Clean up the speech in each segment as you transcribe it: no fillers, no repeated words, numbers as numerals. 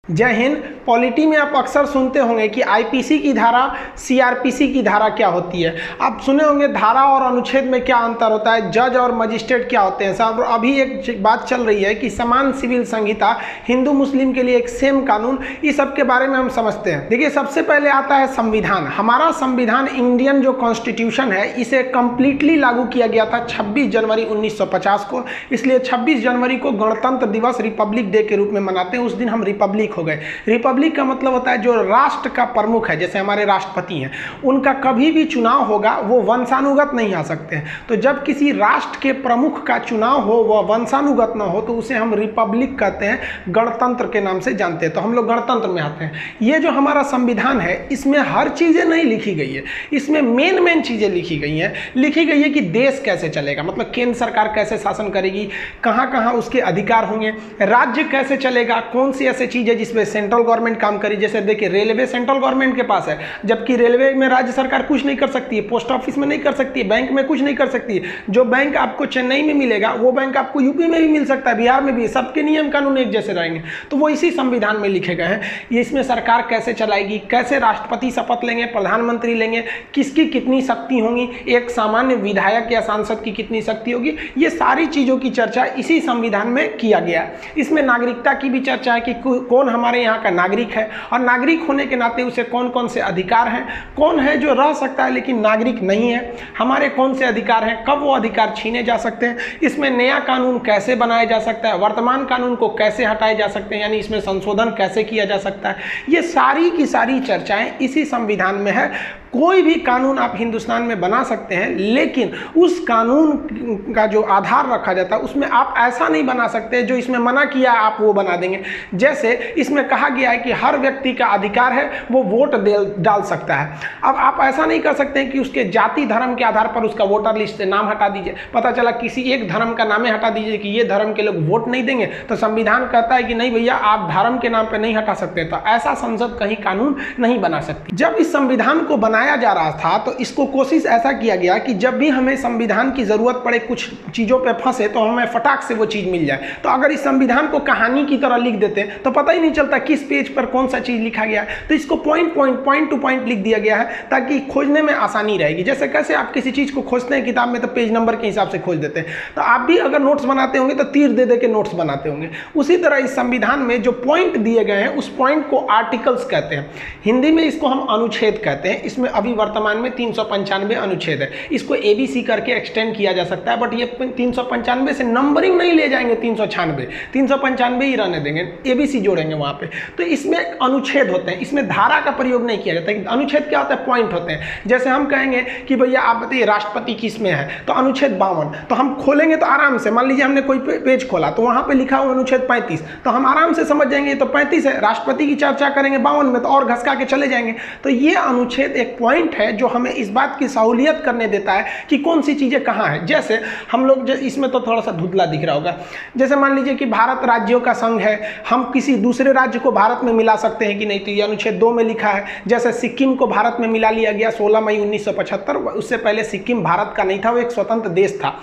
जय हिंद। पॉलिटी में आप अक्सर सुनते होंगे कि आईपीसी की धारा, सीआरपीसी की धारा क्या होती है। आप सुने होंगे धारा और अनुच्छेद में क्या अंतर होता है, जज और मजिस्ट्रेट क्या होते हैं साहब। अभी एक बात चल रही है कि समान सिविल संहिता, हिंदू मुस्लिम के लिए एक सेम कानून, इस सब के बारे में हम समझते हैं। देखिए, सबसे पहले आता है संविधान। हमारा संविधान, इंडियन जो कॉन्स्टिट्यूशन है, इसे कंप्लीटली लागू किया गया था 26 जनवरी 1950 को। इसलिए 26 जनवरी को गणतंत्र दिवस, रिपब्लिक डे के रूप में मनाते हैं। उस दिन हम रिपब्लिक हो गए। रिपब्लिक का मतलब होता है जो राष्ट्र का प्रमुख है, जैसे हमारे राष्ट्रपति हैं, उनका कभी भी चुनाव होगा वो वंशानुगत नहीं आ सकते हैं। तो जब किसी राष्ट्र के प्रमुख का चुनाव हो, वह वंशानुगत ना हो, तो उसे हम रिपब्लिक कहते हैं, गणतंत्र के नाम से जानते हैं। तो हम लोग गणतंत्र में आते हैं। ये जो हमारा संविधान है, इसमें हर चीज़ें नहीं लिखी गई है, इसमें मेन चीज़ें लिखी गई हैं। लिखी गई है कि देश कैसे चलेगा, मतलब केंद्र सरकार कैसे शासन करेगी, कहाँ कहाँ उसके अधिकार होंगे, राज्य कैसे चलेगा, कौन सी ऐसी चीज़ है जिसमें सेंट्रल गवर्नमेंट काम करे। जैसे देखिए, रेलवे सेंट्रल गवर्नमेंट के पास है, जबकि रेलवे में राज्य सरकार कुछ नहीं कर सकती है, पोस्ट ऑफिस में नहीं कर सकती है, बैंक में कुछ नहीं कर सकती है। जो बैंक आपको चेन्नई में मिलेगा, वो बैंक आपको यूपी में भी मिल सकता है, बिहार में भी। सबके नियम कानून एक जैसे रहेंगे। तो वो इसी संविधान में लिखे गए हैं। ये इसमें सरकार कैसे चलाएगी, कैसे राष्ट्रपति शपथ लेंगे, प्रधानमंत्री लेंगे, किसकी कितनी शक्ति होंगी, एक सामान्य विधायक या सांसद की कितनी शक्ति होगी, ये सारी चीज़ों की चर्चा इसी संविधान में किया गया। इसमें नागरिकता की भी चर्चा है कि कौन हमारे यहाँ का नागरिक है, और नागरिक होने के नाते उसे कौन कौन से अधिकार हैं, कौन है जो रह सकता है लेकिन नागरिक नहीं है, हमारे कौन से अधिकार हैं, कब वो अधिकार छीने जा सकते हैं, इसमें नया कानून कैसे बनाया जा सकता है, वर्तमान कानून को कैसे हटाए जा सकते हैं, यानी इसमें संशोधन कैसे किया जा सकता है। ये सारी की सारी चर्चाएं इसी संविधान में है। कोई भी कानून आप हिंदुस्तान में बना सकते हैं, लेकिन उस कानून का जो आधार रखा जाता है, उसमें आप ऐसा नहीं बना सकते जो इसमें मना किया है आप वो बना देंगे। जैसे इसमें कहा गया है कि हर व्यक्ति का अधिकार है वो वोट डाल सकता है। अब आप ऐसा नहीं कर सकते कि उसके जाति धर्म के आधार पर उसका वोटर लिस्ट से नाम हटा दीजिए। पता चला किसी एक धर्म का नाम हटा दीजिए कि ये धर्म के लोग वोट नहीं देंगे, तो संविधान कहता है कि नहीं भैया, आप धर्म के नाम पर नहीं हटा सकते। तो ऐसा संसद कहीं कानून नहीं बना सकती। जब इस संविधान को बनाया जा रहा था, तो इसको कोशिश ऐसा किया गया कि जब भी हमें संविधान की जरूरत पड़े, कुछ चीजों पे फंसे, तो हमें फटाक से वो चीज मिल जाए। तो अगर इस संविधान को कहानी की तरह लिख देते तो पता ही नहीं चलता किस पेज पर कौन सा चीज लिखा गया है। तो इसको पॉइंट टू पॉइंट लिख दिया गया है, ताकि खोजने में आसानी रहेगी। जैसे कैसे आप किसी चीज को खोजते हैं किताब में, तो पेज नंबर के हिसाब से खोज देते हैं। तो आप भी अगर नोट्स बनाते होंगे तो तीर दे के नोट्स बनाते होंगे। उसी तरह इस संविधान में जो पॉइंट दिए गए हैं, उस पॉइंट को आर्टिकल्स कहते हैं। हिंदी में इसको हम अनुच्छेद कहते हैं। इसमें अभी वर्तमान में 395 अनुच्छेद है। इसको ABC करके एक्सटेंड किया जा सकता है, बट ये 395 से नंबरिंग नहीं ले जाएंगे, 395 ही रहने देंगे, ABC जोड़ेंगे वहां पे। तो इसमें अनुच्छेद होते हैं, इसमें धारा का प्रयोग नहीं किया जाता है। अनुच्छेद क्या होता है? पॉइंट होते हैं। जैसे हम कहेंगे कि भैया आप बताइए राष्ट्रपति किस में है, तो अनुच्छेद 52। तो हम खोलेंगे तो आराम से, मान लीजिए हमने कोई पेज खोला तो वहां पे लिखा हुआ अनुच्छेद 35, तो हम आराम से समझ जाएंगे तो 35 है। राष्ट्रपति की चर्चा करेंगे 52 में, तो और घसका के चले जाएंगे। तो ये अनुच्छेद एक पॉइंट है जो हमें इस बात की सहूलियत करने देता है कि कौन सी चीजें कहाँ है। जैसे हम लोग, इसमें तो थोड़ा सा धुंधला दिख रहा होगा, जैसे मान लीजिए कि भारत राज्यों का संघ है, हम किसी दूसरे राज्य को भारत में मिला सकते हैं कि नहीं, तो ये अनुच्छेद 2 में लिखा है। जैसे सिक्किम को भारत में मिला लिया गया 16 मई 1975, उससे पहले सिक्किम भारत का नहीं था, वो एक स्वतंत्र देश था।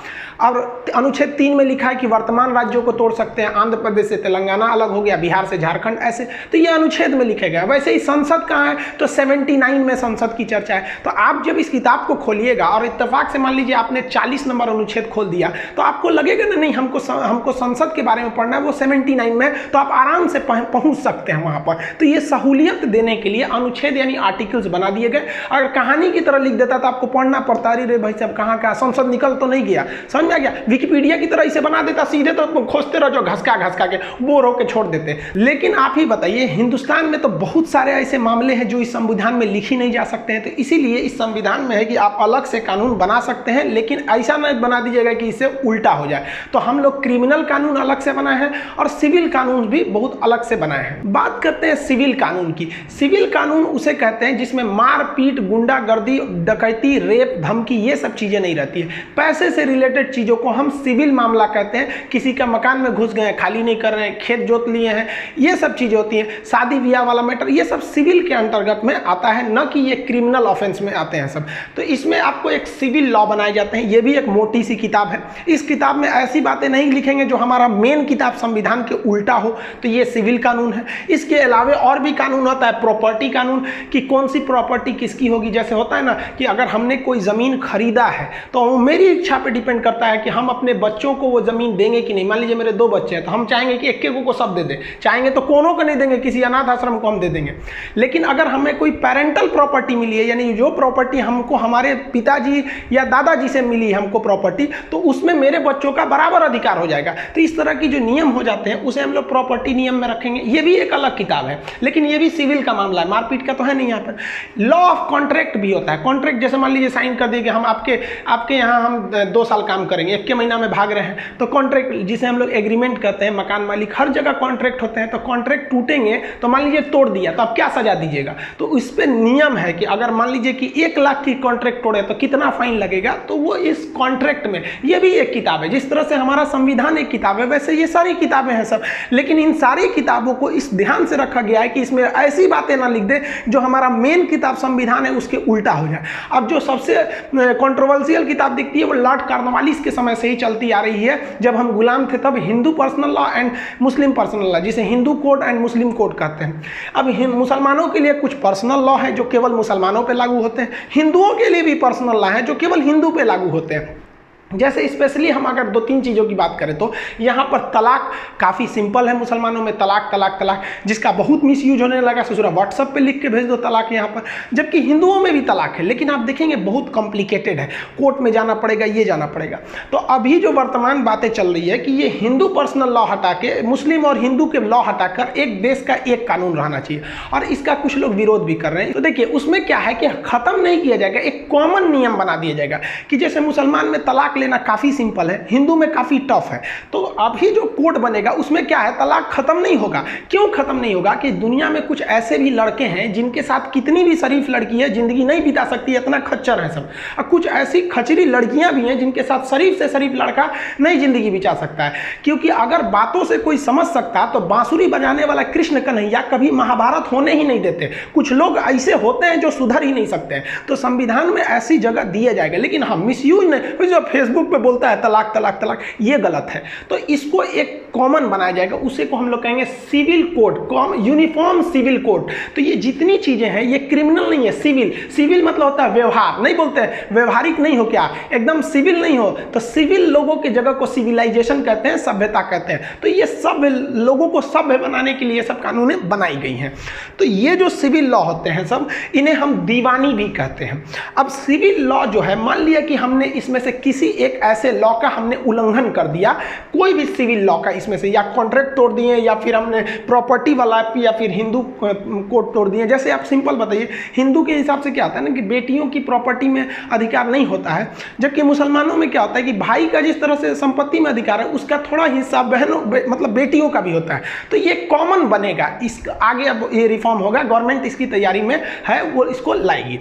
और अनुच्छेद 3 में लिखा है कि वर्तमान राज्यों को तोड़ सकते हैं, आंध्र प्रदेश से तेलंगाना अलग हो गया, बिहार से झारखंड, ऐसे। तो ये अनुच्छेद में लिखे गए। वैसे ही संसद कहाँ है, तो 79 में संसद की चर्चा है। तो आप जब इस किताब को खोलिएगा और इत्तेफाक से मान लीजिए आपने 40 नंबर अनुच्छेद खोल दिया, तो आपको लगेगा ना, नहीं हमको संसद के बारे में पढ़ना है, वो 79 में, तो आप आराम से पहुंच सकते हैं वहां पर। तो ये सहूलियत देने के लिए अनुच्छेद यानी आर्टिकल्स बना दिए गए। अगर कहानी की तरह लिख देता तो आपको पढ़ना पड़ता, अरे भाई साहब कहाँ का संसद निकल तो नहीं गया, समझ में आ गया। विकिपीडिया की तरह इसे बना देता सीधे, तो खोजते रहो, जो घसका के बोर होकर छोड़ देते। लेकिन आप ही बताइए, हिंदुस्तान में तो बहुत सारे ऐसे मामले हैं जो इस संविधान में लिख ही नहीं जा सकते हैं। तो इसीलिए इस संविधान में है कि आप अलग से कानून बना सकते हैं, लेकिन ऐसा नहीं बना दीजिएगा कि इससे उल्टा हो जाए। तो हम लोग क्रिमिनल कानून अलग से बनाए हैं और सिविल कानून भी बहुत अलग से बनाए हैं। बात करते हैं सिविल कानून की। सिविल कानून उसे कहते हैं जिसमें मारपीट, गुंडागर्दी, डकैती, रेप, धमकी, ये सब चीजें नहीं रहती है। पैसे से रिलेटेड चीजों को हम सिविल मामला कहते हैं। किसी का मकान में घुस गए, खाली नहीं कर रहे हैं, खेत जोत लिए हैं, ये सब चीजें होती हैं। शादी ब्याह वाला मैटर, ये सब सिविल के अंतर्गत में आता है, न कि ये क्रिमिनल ऑफेंस में आते हैं सब। तो इसमें आपको एक सिविल लॉ बनाए जाते हैं। ये भी एक मोटी सी किताब है। इस किताब में ऐसी बातें नहीं लिखेंगे जो हमारा मेन किताब संविधान के उल्टा हो। तो ये सिविल कानून कानून है। इसके अलावा और भी कानून होता है, प्रॉपर्टी कानून, कि कौन सी प्रॉपर्टी किसकी होगी। जैसे होता है ना कि अगर हमने कोई ज़मीन खरीदा है तो मेरी इच्छा पे डिपेंड करता है कि हम अपने बच्चों को वो ज़मीन देंगे कि नहीं। मान लीजिए मेरे 2 बच्चे हैं तो हम चाहेंगे कि एक को सब दे दें, चाहेंगे तो कोनों को नहीं देंगे, किसी अनाथ आश्रम को हम दे देंगे। लेकिन अगर हमें कोई पेरेंटल प्रॉपर्टी मिली है, यानी जो प्रॉपर्टी हमको हमारे पिताजी या दादाजी से मिली है हमको प्रॉपर्टी, तो उसमें मेरे बच्चों का बराबर अधिकार हो जाएगा। तो इस तरह की जो नियम हो जाते हैं उसे हम लोग प्रॉपर्टी नियम में रखेंगे। ये भी एक अलग किताब है, लेकिन ये भी सिविल का मामला है, मारपीट का तो है नहीं। यहाँ पर लॉ ऑफ कॉन्ट्रैक्ट भी होता है। कॉन्ट्रैक्ट जैसे मान लीजिए साइन कर दिए कि हम आपके यहाँ हम 2 साल काम करेंगे, 1 के महीना में भाग रहे हैं, तो कॉन्ट्रैक्ट जिसे हम लोग एग्रीमेंट करते हैं, मकान मालिक हर जगह कॉन्ट्रैक्ट होते हैं। तो कॉन्ट्रैक्ट टूटेंगे तो मान लीजिए तोड़ दिया तो अब क्या सजा दीजिएगा। तो इस पर नियम है कि अगर मान लीजिए कि 1 लाख की कॉन्ट्रैक्ट तोड़े तो कितना फाइन लगेगा। तो वो इस कॉन्ट्रैक्ट में, ये भी एक किताब है। जिस तरह से हमारा संविधान एक किताब है, वैसे ये सारी किताबें हैं सब। लेकिन इन सारी किताबों को इस ध्यान से रखा गया है कि इसमें ऐसी बातें ना लिख दे जो हमारा मेन किताब संविधान है उसके उल्टा हो जाए। अब जो सबसे कंट्रोवर्शियल किताब दिखती है वो लॉर्ड कॉर्नवालिस के समय से ही चलती आ रही है। जब हम गुलाम थे तब Hindu personal law and Muslim personal law, जिसे Hindu code and Muslim code कहते हैं। अब मुसलमानों के लिए कुछ पर्सनल लॉ है जो केवल मुसलमानों पे लागू होते हैं, हिंदुओं के लिए भी पर्सनल लॉ है जो केवल हिंदू पे लागू होते हैं। जैसे स्पेशली हम अगर 2-3 चीज़ों की बात करें तो यहाँ पर तलाक काफ़ी सिंपल है। मुसलमानों में तलाक तलाक तलाक, जिसका बहुत मिसयूज होने लगा, ससुरा व्हाट्सएप पे लिख के भेज दो तलाक यहाँ पर। जबकि हिंदुओं में भी तलाक है, लेकिन आप देखेंगे बहुत कॉम्प्लिकेटेड है, कोर्ट में जाना पड़ेगा, ये जाना पड़ेगा। तो अभी जो वर्तमान बातें चल रही है कि ये हिंदू पर्सनल लॉ हटा के मुस्लिम और हिंदू के लॉ हटाकर एक देश का एक कानून रहना चाहिए, और इसका कुछ लोग विरोध भी कर रहे हैं। तो देखिए उसमें क्या है कि ख़त्म नहीं किया जाएगा, एक कॉमन नियम बना दिया जाएगा कि जैसे मुसलमान में तलाक लेना काफ़ी सिंपल है, हिंदू में काफ़ी टफ है। तो अभी जो कोड बनेगा उसमें क्या है, तलाक खत्म नहीं होगा। क्यों खत्म नहीं होगा कि दुनिया में कुछ ऐसे भी लड़के हैं जिनके साथ कितनी भी शरीफ लड़की है जिंदगी नहीं बिता सकती, इतना खच्चर है सब। और कुछ ऐसी खचरी लड़कियां भी हैं जिनके साथ शरीफ से शरीफ लड़का नहीं जिंदगी बिता सकता है। क्योंकि अगर बातों से कोई समझ सकता तो बांसुरी बजाने वाला कृष्ण कन्हैया कभी महाभारत होने ही नहीं देते। कुछ लोग ऐसे होते हैं जो सुधर ही नहीं सकते हैं। तो संविधान में ऐसी जगह दिया जाएगा, लेकिन हम मिसयूज नहीं, जो फेसबुक पे बोलता है तलाक तलाक तलाक, ये गलत है। तो इसको एक कॉमन बनाया जाएगा, उसे को हम लोग कहेंगे civil code, uniform civil code. तो ये जितनी चीजें हैं ये क्रिमिनल नहीं है, सिविल। सिविल मतलब होता है व्यवहार, नहीं बोलते हैं व्यवहारिक नहीं हो, क्या एकदम सिविल नहीं हो। तो सिविल लोगों की जगह को सिविलाइजेशन कहते हैं, सभ्यता कहते हैं। तो ये सब लोगों को सभ्य बनाने के लिए सब कानूनें बनाई गई हैं। तो ये जो सिविल लॉ होते हैं सब, इन्हें हम दीवानी भी कहते हैं। अब सिविल लॉ जो है, मान लिया कि हमने इसमें से किसी एक ऐसे लॉ का हमने उल्लंघन कर दिया, कोई भी सिविल लॉ का इसमें से, या कॉन्ट्रैक्ट तोड़ दिए, या फिर हमने प्रॉपर्टी वाला, या फिर हिंदू कोड तोड़ दिए। जैसे आप सिंपल बताइए, हिंदू के हिसाब से क्या होता है ना कि बेटियों की प्रॉपर्टी में अधिकार नहीं होता है, जबकि मुसलमानों में क्या होता है कि भाई का जिस तरह से संपत्ति में अधिकार है उसका थोड़ा हिस्सा बहनों मतलब बेटियों का भी होता है। तो ये कॉमन बनेगा, इस आगे अब ये रिफॉर्म होगा, गवर्नमेंट इसकी तैयारी में है, वो इसको लाएगी।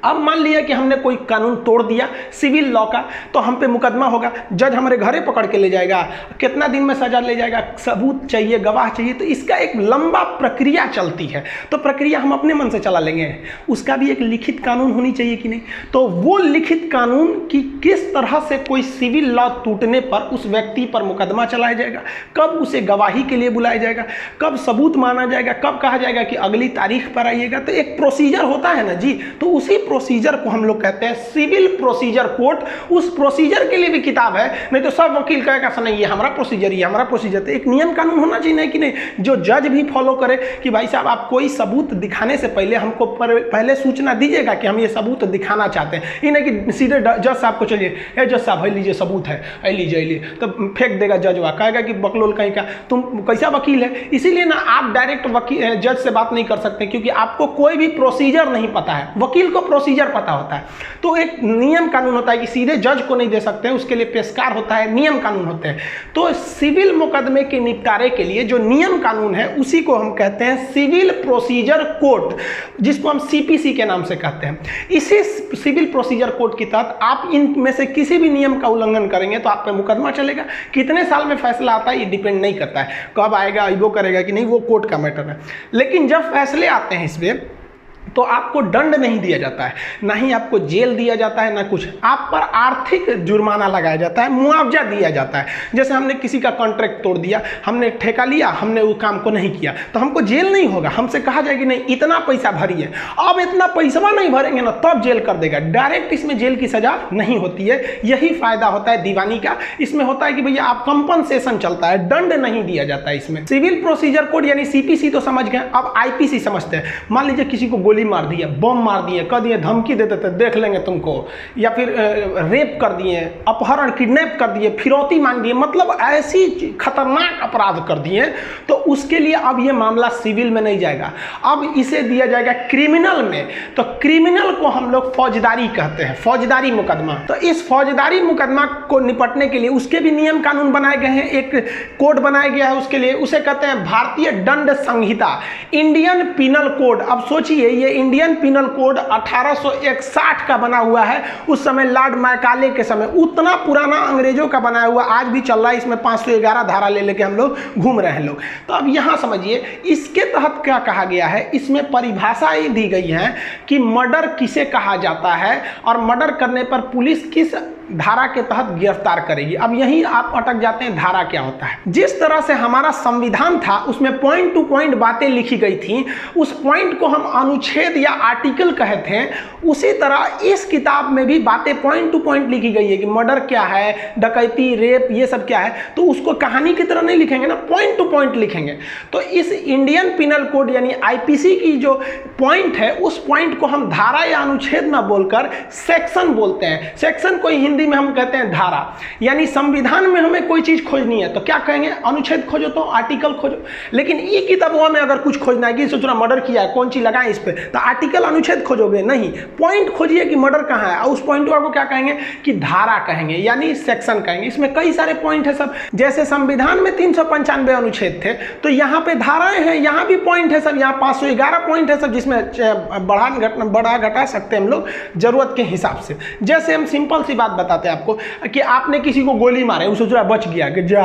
अब मान लिया कि हमने कोई कानून तोड़ दिया सिविल लॉ का, तो हम पे मुकदमा होगा, जज हमारे घरे पकड़ के ले जाएगा, कितना दिन में सजा ले जाएगा, सबूत चाहिए, गवाह चाहिए। तो इसका एक लंबा प्रक्रिया चलती है। तो प्रक्रिया हम अपने मन से चला लेंगे, उसका भी एक लिखित कानून होनी चाहिए कि नहीं। तो वो लिखित कानून की किस तरह से कोई सिविल लॉ टूटने पर उस व्यक्ति पर मुकदमा चलाया जाएगा, कब उसे गवाही के लिए बुलाया जाएगा, कब सबूत माना जाएगा, कब कहा जाएगा कि अगली तारीख पर आइएगा। तो एक प्रोसीजर होता है ना जी, तो उसी प्रोसीजर को हम लोग कहते हैं सिविल प्रोसीजर कोड। उस प्रोसीजर के लिए भी किताब है, नहीं तो सब वकील कहेगा नहीं ये हमारा प्रोसीजर, ये हमारा प्रोसीजर। तो एक नियम कानून होना चाहिए, नहीं कि नहीं, जो जज भी फॉलो करे कि भाई साहब आप कोई सबूत दिखाने से पहले हमको पहले सूचना दीजिएगा कि हम ये सबूत दिखाना चाहते हैं। ये नहीं कि सीधे जज साहब को चलिए, ए जज साहब लीजिए सबूत है, लीजिए, तो फेंक देगा जज, वहाँ कहेगा कि बकलोल कहीं का, तुम कैसा वकील है। इसीलिए ना आप डायरेक्ट वकील जज से बात नहीं कर सकते, क्योंकि आपको कोई भी प्रोसीजर नहीं पता है, वकील को प्रोसीजर पता होता है। तो एक नियम कानून होता है कि सीधे जज को नहीं दे सकते हैं, उसके लिए पेशकार होता है, नियम कानून होते हैं। तो सिविल मुकदमे के निपटारे के लिए जो नियम कानून है उसी को हम कहते हैं सिविल प्रोसीजर कोड, जिसको हम सीपीसी के नाम से कहते हैं। इसी सिविल प्रोसीजर कोड के तहत आप इनमें से किसी भी नियम का उल्लंघन करेंगे तो आप पे मुकदमा चलेगा। कितने साल में फैसला आता है ये डिपेंड नहीं करता है, कब आएगा वो करेगा कि नहीं, वो कोर्ट का मैटर है। लेकिन जब फैसले आते हैं इसमें तो आपको दंड नहीं दिया जाता है, ना ही आपको जेल दिया जाता है, ना कुछ। आप पर आर्थिक जुर्माना लगाया जाता है, मुआवजा दिया जाता है। जैसे हमने किसी का कॉन्ट्रैक्ट तोड़ दिया, हमने ठेका लिया, हमने वो काम को नहीं किया, तो हमको जेल नहीं होगा, हमसे कहा जाएगा नहीं इतना पैसा भरिए। अब इतना पैसा नहीं भरेंगे ना तब जेल कर देगा, डायरेक्ट इसमें जेल की सजा नहीं होती है। यही फायदा होता है दीवानी का। इसमें होता है कि भैया आप कंपनसेशन चलता है, दंड नहीं दिया जाता है इसमें। सिविल प्रोसीजर कोड यानी सीपीसी तो समझ गए, अब आईपीसी समझते हैं। मान लीजिए किसी को गोली मार दिए, बम मार दिए, कह दिए धमकी देते थे देख लेंगे तुमको, या फिर रेप कर दिए, अपहरण किडनैप कर दिए, फिरौती मांग दिए, मतलब ऐसी खतरनाक अपराध कर दिए, तो उसके लिए अब ये मामला सिविल में नहीं जाएगा, अब इसे दिया जाएगा क्रिमिनल में। तो क्रिमिनल को हम लोग फौजदारी कहते हैं, फौजदारी मुकदमा। तो इस फौजदारी मुकदमा को निपटने के लिए उसके भी नियम कानून बनाए गए हैं, एक कोड बनाया गया है उसके लिए, उसे कहते हैं भारतीय दंड संहिता, इंडियन पिनल कोड। अब सोचिए ये इंडियन पिनल कोड 1861 का बना हुआ है, उस समय लॉर्ड मैकाले के समय, उतना पुराना अंग्रेजों का बनाया हुआ, आज भी चल रहा है। इसमें 511 धारा ले लेके हम लोग घूम रहे हैं लोग। तो अब यहां समझिए इसके तहत क्या कहा गया है, इसमें परिभाषाएं दी गई हैं कि मर्डर किसे कहा जाता है और मर्डर करने पर पुलिस किस धारा के तहत गिरफ्तार करेगी। अब यहीं आप अटक जाते हैं, धारा क्या होता है। जिस तरह से हमारा संविधान था उसमें पॉइंट टू पॉइंट बातें लिखी गई थी, उस पॉइंट को हम अनुच्छेद या आर्टिकल कहते हैं, उसी तरह इस किताब में भी बातें पॉइंट टू पॉइंट लिखी गई है कि मर्डर क्या है, डकैती, रेप, ये सब क्या है। तो उसको कहानी की तरह नहीं लिखेंगे ना, पॉइंट टू पॉइंट लिखेंगे। तो इस इंडियन पिनल कोड यानी आईपीसी की जो पॉइंट है, उस पॉइंट को हम धारा या अनुच्छेद ना बोलकर सेक्शन बोलते हैं। सेक्शन को हिंदी में हम कहते हैं धारा। यानी संविधान में हमें कोई चीज खोजनी है तो क्या कहेंगे, अनुच्छेद खोजो, तो आर्टिकल खोजो। लेकिन ये किताबों में अगर कुछ खोजना है कि सोचना मर्डर किया है, कौन चीज लगाए इस पे, तो आर्टिकल अनुच्छेद खोजोगे नहीं, पॉइंट खोजिए कि मर्डर कहाँ है, और उस पॉइंट को क्या कहेंगे कि धारा कहेंगे, यानी सेक्शन कहेंगे। इसमें कई सारे पॉइंट है सब, जैसे संविधान में 395 अनुच्छेद थे, तो यहाँ पे धाराएं हैं, यहाँ भी पॉइंट है सब, यहाँ 511 पॉइंट है सब, जिसमें बढ़ा घटा सकते हैं हम लोग जरूरत के हिसाब से। जैसे हम सिंपल सी बात बताते हैं आपको कि आपने किसी को गोली मारे, वो सोच रहा बच गया कि जा,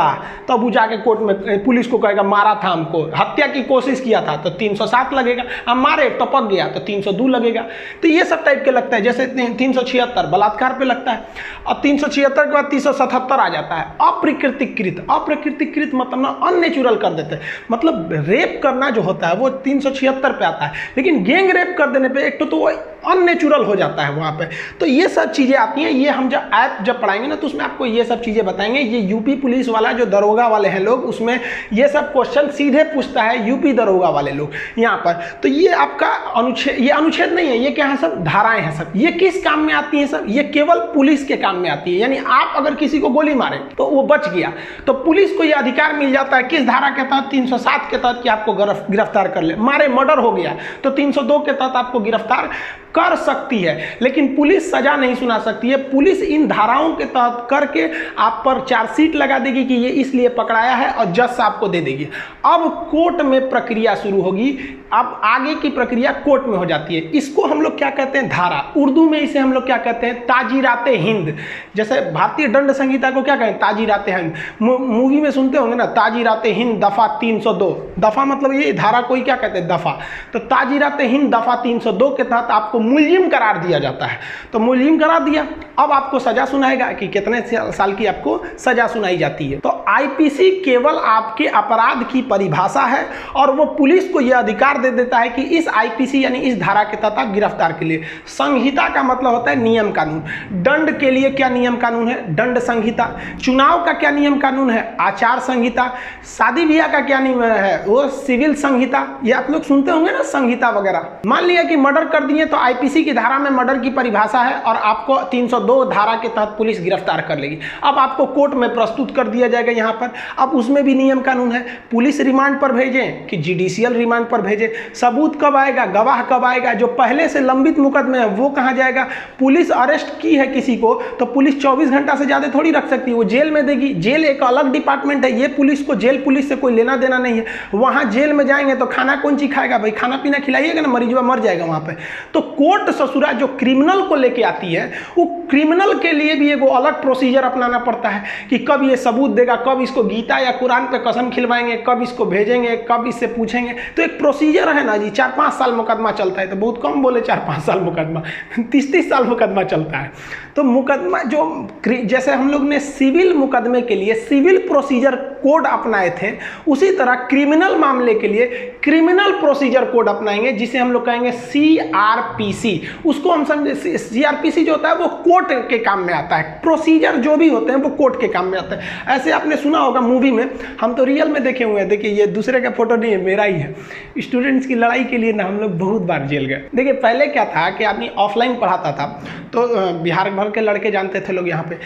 तब वो जाके कोर्ट में पुलिस को कहेगा मारा था हमको, हत्या की कोशिश किया था तो 307 लगेगा, हम मारे टपक गया तो 302 लगेगा। तो ये सब टाइप के लगता है। जैसे 376 बलात्कार पे लगता है, और 376 के बाद 377 आ जाता है अप्रकृतिकृत। अप्रकृतिकृत मतलब ना अननेचुरल कर देते हैं, मतलब रेप करना जो होता है वो 376 पे आता है, लेकिन गैंग रेप कर देने पे एक तो वो अननेचुरल हो जाता है वहाँ पे। तो ये सब चीज़ें आती हैं, ये हम जब पढ़ाएंगे ना तो उसमें आपको ये सब चीज़ें बताएंगे। ये यूपी पुलिस वाला जो दरोगा वाले हैं लोग, उसमें ये सब क्वेश्चन सीधे पूछता है यूपी दरोगा वाले लोग यहाँ पर। तो ये आपका अनुच्छेद, ये अनुच्छेद नहीं है, ये क्या है, सब धाराएं हैं सब। ये किस काम में आती हैं सब, ये केवल पुलिस के काम में आती है। यानी आप अगर किसी को गोली मारे तो वो बच गया, तो पुलिस को ये अधिकार मिल जाता है किस धारा के तहत, 307 के तहत, कि आपको गिरफ्तार कर ले। मारे मर्डर हो गया तो 302 के तहत आपको गिरफ्तार कर सकती है, लेकिन पुलिस सजा नहीं सुना सकती है। पुलिस इन धाराओं के तहत करके आप पर चार्जशीट लगा देगी कि ये इसलिए पकड़ाया है, और जज साहब को दे देगी। अब कोर्ट में प्रक्रिया शुरू होगी, अब आगे की प्रक्रिया कोर्ट में हो जाती है। इसको हम लोग क्या कहते हैं, धारा। उर्दू में इसे हम लोग क्या कहते हैं, ताजीराते हिंद। जैसे भारतीय दंड संहिता को क्या कहें, ताजीराते हिंद। मूवी में सुनते होंगे ना, ताजीराते हिंद दफा 302। दफा मतलब ये, धारा कोई क्या कहते हैं, दफा। तो ताजीराते हिंद दफा 302 के तहत आपको मुलजिम करार दिया जाता है। तो मुलजिम करार दिया, अब आपको सजा सुनाएगा कि कितने साल की आपको सजा सुनाई जाती है। तो आईपीसी केवल आपके अपराध की परिभाषा है, और वो पुलिस को यह अधिकार दे देता है कि इस आईपीसी यानी इस धारा के तहत आप गिरफ्तार के लिए। संहिता का मतलब होता है नियम कानून। दंड के लिए क्या नियम कानून है, दंड संहिता। चुनाव का क्या नियम कानून है, आचार संहिता। शादी ब्याह का क्या नियम है, वो सिविल संहिता। ये आप लोग सुनते होंगे ना, संहिता वगैरह। मान लिया कि मर्डर कर दिए तो आईपीसी की धारा में मर्डर की परिभाषा है, और आपको 302 धारा के तहत पुलिस गिरफ्तार कर लेगी। अब आपको कोर्ट में प्रस्तुत कर दिया जाएगा यहाँ पर। अब उसमें भी नियम कानून है, पुलिस रिमांड पर भेजें कि जुडिशियल रिमांड पर भेजें, सबूत कब आएगा, गवाह कब आएगा, जो पहले से लंबित मुकदमे है वो कहाँ जाएगा। पुलिस अरेस्ट की है किसी को तो पुलिस 24 घंटा से ज़्यादा थोड़ी रख सकती है, वो जेल में देगी। जेल एक अलग डिपार्टमेंट है, ये पुलिस को जेल पुलिस से कोई लेना देना नहीं है। वहाँ जेल में जाएंगे तो खाना कौन चीज खाएगा भाई, खाना पीना खिलाइएगा ना, मरीजवा मर जाएगा वहाँ पे। तो कोर्ट ससुरा जो क्रिमिनल को लेके आती है, वो क्रिमिनल के लिए भी एगो अलग प्रोसीजर अपनाना पड़ता है कि कब ये सबूत देगा, कब इसको गीता या कुरान पे कसम खिलवाएंगे, कब इसको भेजेंगे, कब इससे पूछेंगे। तो एक प्रोसीजर है ना जी। 4-5 साल मुकदमा चलता है, तो बहुत कम बोले 4-5 साल मुकदमा, 30-30 साल मुकदमा चलता है। तो मुकदमा जो जैसे हम लोग ने सिविल मुकदमे के लिए सिविल प्रोसीजर कोड अपनाए थे, उसी तरह क्रिमिनल मामले के लिए क्रिमिनल प्रोसीजर कोड अपनाएंगे, जिसे हम लोग कहेंगे CRPC। उसको हम समझे, CRPC जो होता है वो कोर्ट के काम में आता है, प्रोसीजर जो भी होते हैं वो कोर्ट के काम में आते हैं। ऐसे आपने सुना होगा मूवी में, हम तो रियल में देखे हुए हैं। देखिए ये दूसरे का फोटो नहीं है, मेरा ही है। स्टूडेंट्स की लड़ाई के लिए ना हम लोग बहुत बार जेल गए। देखिए पहले क्या था कि आदमी ऑफलाइन पढ़ाता था, तो बिहार भर के लड़के जानते थे लोग यहाँ पे।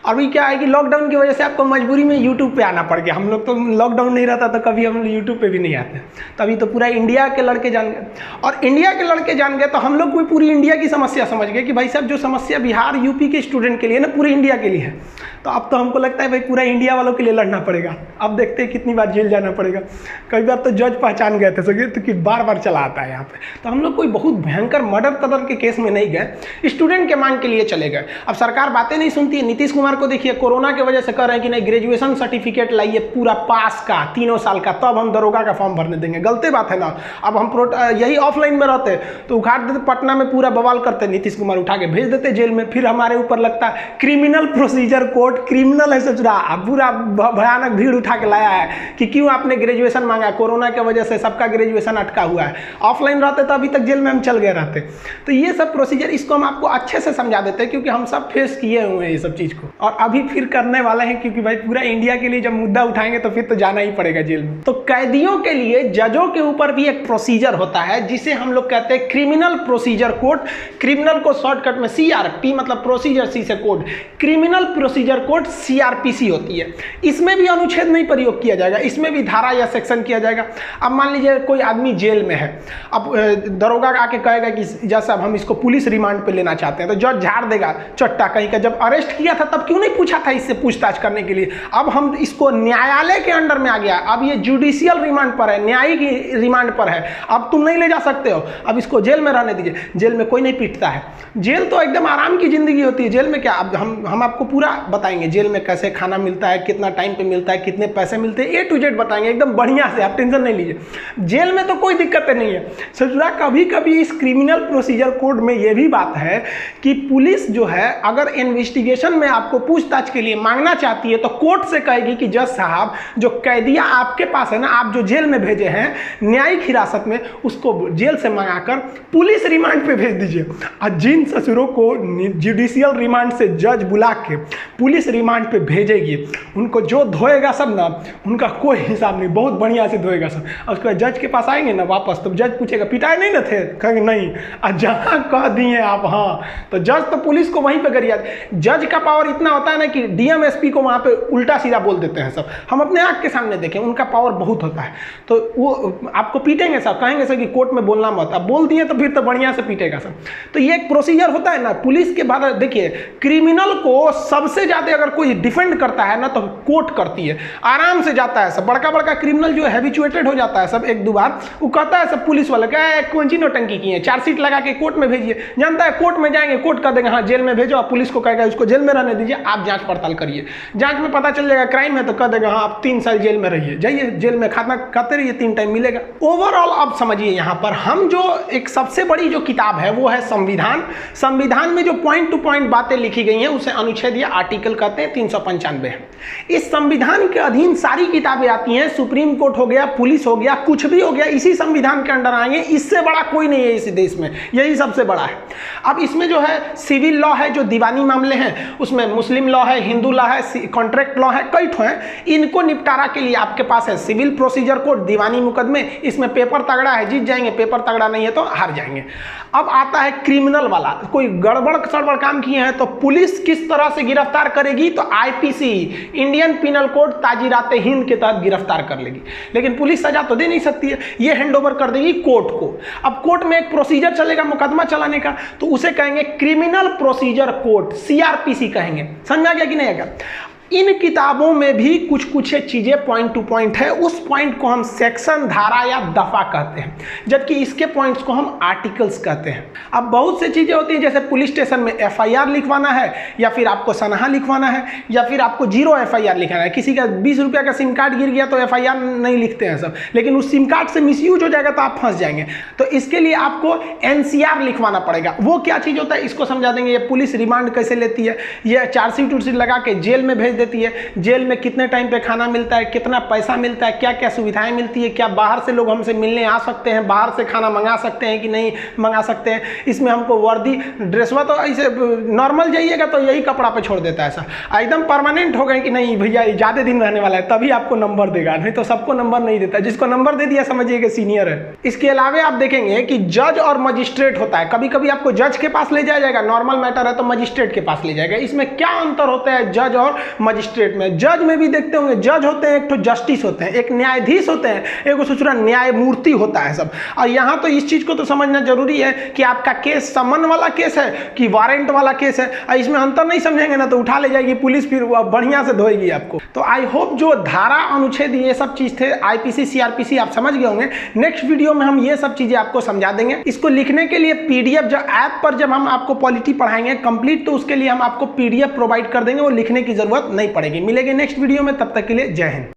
अभी क्या है कि लॉकडाउन की वजह से आपको मजबूरी में यूट्यूब पे आना पड़ गया। हम लोग तो लॉकडाउन नहीं रहता तो कभी हम यूट्यूब पे भी नहीं आते, तभी तो पूरा इंडिया के लड़के जान गए। और इंडिया के लड़के जान गए तो हम लोग कोई पूरी इंडिया की समस्या समझ गए कि भाई साहब जो समस्या बिहार यूपी के स्टूडेंट के लिए ना, पूरी इंडिया के लिए है। तो अब तो हमको लगता है भाई पूरा इंडिया वालों के लिए लड़ना पड़ेगा। अब देखते हैं कितनी बार जेल जाना पड़ेगा। कई बार तो जज पहचान गए थे, सोचिए तो कि बार बार चला आता है यहाँ पे। तो हम लोग कोई बहुत भयंकर मर्डर तदर के केस में नहीं गए, स्टूडेंट के मांग के लिए चले गए। अब सरकार बातें नहीं सुनती है। नीतीश कुमार को देखिए, कोरोना की वजह से कह रहे हैं कि नहीं ग्रेजुएशन सर्टिफिकेट लाइए पूरा पास का 3 साल का, तब हम दरोगा का फॉर्म भरने देंगे। गलती बात है ना। अब हम यही ऑफलाइन में रहते तो उखाड़ देते, पटना में पूरा बवाल करते, नीतीश कुमार उठा के भेज देते जेल में। फिर हमारे ऊपर लगता क्रिमिनल प्रोसीजर कोर्ट, क्रिमिनल है सचुरा, पूरा भयानक भीड़ उठा के लाया है कि क्यों आपने ग्रेजुएशन मांगा। कोरोना की वजह से सबका ग्रेजुएशन अटका हुआ है। ऑफलाइन रहते तो अभी तक जेल में हम चल गए रहते। तो ये सब प्रोसीजर, इसको हम आपको अच्छे से समझा देते हैं क्योंकि हम सब फेस किए हुए हैं ये सब चीज़ को, और अभी फिर करने वाले हैं। क्योंकि भाई पूरा इंडिया के लिए जब मुद्दा उठाएंगे तो फिर तो जाना ही पड़ेगा जेल में। तो कैदियों के लिए जजों के ऊपर भी एक प्रोसीजर होता है जिसे हम लोग कहते हैं क्रिमिनल प्रोसीजर कोड। क्रिमिनल को शॉर्टकट में CRP मतलब प्रोसीजर, C से code, criminal procedure code CRPC होती है। इसमें भी अनुच्छेद नहीं प्रयोग किया जाएगा, इसमें भी धारा या सेक्शन किया जाएगा। अब मान लीजिए कोई आदमी जेल में है, अब दरोगा आके कहेगा कि जज साहब हम इसको पुलिस रिमांड पे लेना चाहते हैं, तो जज झाड़ देगा चट्टा कहीं का, जब अरेस्ट किया था तब क्यों नहीं पूछा था इससे पूछताछ करने के लिए। अब हम इसको न्यायालय के अंडर में आ गया, अब ये जुडिशियल रिमांड पर है, न्यायिक रिमांड पर है, अब तुम नहीं ले जा सकते हो, अब इसको जेल में रहने दीजिए। जेल में कोई नहीं पीटता है, जेल तो एकदम आराम की जिंदगी होती है। जेल में क्या, अब हम आपको पूरा बताएंगे जेल में कैसे खाना मिलता है, कितना टाइम पे मिलता है, कितने पैसे मिलते हैं, A to Z बताएंगे एकदम बढ़िया से, आप टेंशन नहीं लीजिए। जेल में तो कोई दिक्कत नहीं है। सचुरा कभी कभी इस क्रिमिनल प्रोसीजर कोड में यह भी बात है कि पुलिस जो है अगर इन्वेस्टिगेशन में आपको पूछताछ के लिए मांगना चाहती है तो कोर्ट से कहेगी कि जज साहब जो कैदियां आपके पास है ना, आप जो जेल में भेजे हैं न्यायिक हिरासत में, उसको जेल से मंगाकर पुलिस रिमांड पे भेज दीजिए। और जिन ससुरों को जुडिशियल रिमांड से जज बुला के पुलिस रिमांड पे भेजेगी, उनको जो धोएगा सब ना, उनका कोई हिसाब नहीं, बहुत बढ़िया से धोएगा सब। और उसके बाद जज के पास आएंगे ना वापस, तो जज पूछेगा पिटाए नहीं ना थे, कहेंगे नहीं, और जहाँ कह दिए आप हाँ, तो जज तो पुलिस को वहीं पे गरिया। जज का पावर इतना होता है ना कि DM SP को वहाँ पे उल्टा सीधा बोल देते हैं सब। हम अपने आँख के सामने देखें, उनका पावर बहुत होता है। तो वो आपको पीटेंगे सब, कहेंगे सर कि कोर्ट में बोलना मत, अब बोल दिए तो फिर तो बढ़िया से पीटेगा सब। तो ये एक प्रोसीजर होता है ना पुलिस के बाद। देखिए क्रिमिनल को सबसे ज़्यादा अगर कोई डिफेंड करता है ना तो कोर्ट करती है, आराम से जाता है सब। बड़का बड़का क्रिमिनल जो हैबिचुएटेड हो जाता है सब 1-2 बार, वो कहता है सब पुलिस वाले क्या कौन सी नौटंकी की है, चार्जशीट लगा के कोर्ट में भेजिए। जानता है कोर्ट में जाएंगे, कोर्ट कर देगा हाँ जेल में भेजो, और पुलिस को कहेगा उसको जेल में रहने दीजिए, आप जांच पड़ताल करिए। जांच में पता चल जाएगा क्राइम है तो कह देगा हाँ आप 3 साल जेल में रहिए, जाइए जेल में खाना खाते रहिए, 3 टाइम मिलेगा। ओवरऑल आप समझिए यहाँ पर हम जो एक सबसे बड़ी जो किताब है वो है संविधान। संविधान में जो पॉइंट टू पॉइंट बातें लिखी गई हैं उसे अनुच्छेद या आर्टिकल कहते हैं, 395 है। इस संविधान के अधीन सारी किताबें आती हैं, सुप्रीम कोर्ट हो गया, पुलिस हो गया, कुछ भी हो गया इसी संविधान के अंडर आएंगे। इससे बड़ा कोई नहीं है इस देश में, यही सबसे बड़ा है। अब इसमें जो है सिविल लॉ है, जो दीवानी मामले हैं, उसमें मुस्लिम लॉ है, हिंदू लॉ है, कॉन्ट्रैक्ट लॉ है, कई ठो हैं। इनको निपटारा के लिए आपके पास है सिविल प्रोसीजर कोड, दीवानी मुकदमे। इसमें पेपर तगड़ा है जीत जाएंगे, पेपर तगड़ा नहीं है तो हार जाएंगे। अब आता है क्रिमिनल वाला, कोई गड़बड़ सड़बड़ काम किए हैं तो पुलिस किस तरह से गिरफ्तार करेगी, तो IPC इंडियन पिनल कोड ताजीराते हिंद के तहत गिरफ्तार कर लेगी। लेकिन पुलिस सजा तो दे नहीं सकती है, ये हैंडओवर कर देगी कोर्ट को। अब कोर्ट में एक प्रोसीजर चलेगा मुकदमा चलाने का, तो उसे कहेंगे क्रिमिनल प्रोसीजर कोड, CRPC कहेंगे। समझा गया कि नहीं आएगा। इन किताबों में भी कुछ कुछ चीज़ें पॉइंट टू पॉइंट है, उस पॉइंट को हम सेक्शन, धारा या दफा कहते हैं, जबकि इसके पॉइंट्स को हम आर्टिकल्स कहते हैं। अब बहुत से चीज़ें होती हैं, जैसे पुलिस स्टेशन में FIR लिखवाना है, या फिर आपको सनहा लिखवाना है, या फिर आपको 0 FIR लिखाना है। किसी का 20 रुपये का सिम कार्ड गिर गया तो FIR नहीं लिखते हैं सब, लेकिन उस सिम कार्ड से मिसयूज हो जाएगा तो आप फंस जाएंगे। तो इसके लिए आपको NCR लिखवाना पड़ेगा। वो क्या चीज़ होता है इसको समझा देंगे। ये पुलिस रिमांड कैसे लेती है, ये चार्जशीट उर्शीट लगा के जेल में भेज देती है, जेल में कितने टाइम पे खाना मिलता है, कितना पैसा मिलता है, क्या क्या सुविधाएं मिलती है, क्या बाहर से लोग हमसे मिलने आ सकते हैं, बाहर से खाना मंगा सकते हैं कि नहीं मंगा सकते हैं, इसमें हमको वर्दी ड्रेसवा तो ऐसे नॉर्मल जाइएगा तो यही कपड़ा पे छोड़ देता है ऐसा, एकदम परमानेंट हो गए कि नहीं भैया ज़्यादा दिन रहने वाला है तभी आपको नंबर देगा, नहीं तो सबको नंबर नहीं देता। जिसको नंबर दे दिया समझिए कि सीनियर है। इसके अलावा आप देखेंगे कि जज और मजिस्ट्रेट होता है। कभी कभी आपको जज के पास ले जाया जाएगा, नॉर्मल मैटर है तो मजिस्ट्रेट के पास ले जाएगा। इसमें क्या अंतर होता है जज और मजिस्ट्रेट में? जज में भी देखते होंगे, जज होते हैं एक तो जस्टिस होते हैं, एक न्यायाधीश होते हैं, एक दूसरा न्यायमूर्ति होता है सब। और यहाँ तो इस चीज को तो समझना जरूरी है कि आपका केस समन वाला केस है कि वारंट वाला केस है। और इसमें अंतर नहीं समझेंगे ना तो उठा ले जाएगी पुलिस, फिर बढ़िया से धोएगी आपको। तो आई होप जो धारा, अनुच्छेद, ये सब चीज थे IPC CRPC आप समझ गए होंगे। नेक्स्ट वीडियो में हम ये सब चीजें आपको समझा देंगे। इसको लिखने के लिए PDF जो ऐप पर जब हम आपको पॉलिटी पढ़ाएंगे कंप्लीट, तो उसके लिए हम आपको PDF प्रोवाइड कर देंगे, वो लिखने की जरूरत नहीं पड़ेगी। मिलेंगे नेक्स्ट वीडियो में, तब तक के लिए जय हिंद।